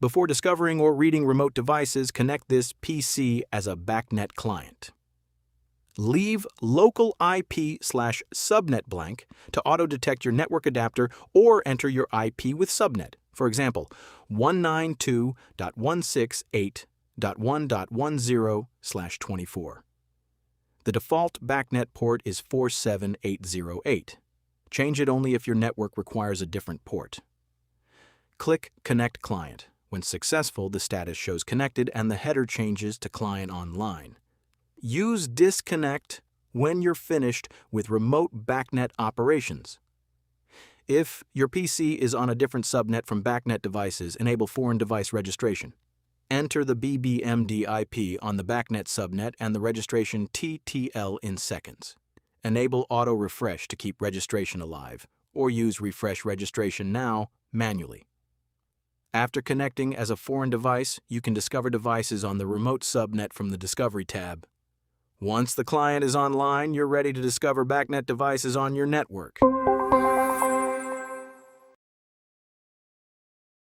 Before discovering or reading remote devices, connect this PC as a BACnet client. Leave local IP/subnet blank to auto-detect your network adapter or enter your IP with subnet. For example, 192.168.1.10/24. The default BACnet port is 47808. Change it only if your network requires a different port. Click Connect Client. When successful, the status shows connected and the header changes to Client Online. Use Disconnect when you're finished with remote BACnet operations. If your PC is on a different subnet from BACnet devices, enable foreign device registration. Enter the BBMD IP on the BACnet subnet and the registration TTL in seconds. Enable auto refresh to keep registration alive, or use refresh registration now manually. After connecting as a foreign device, you can discover devices on the remote subnet from the Discovery tab. Once the client is online, you're ready to discover BACnet devices on your network.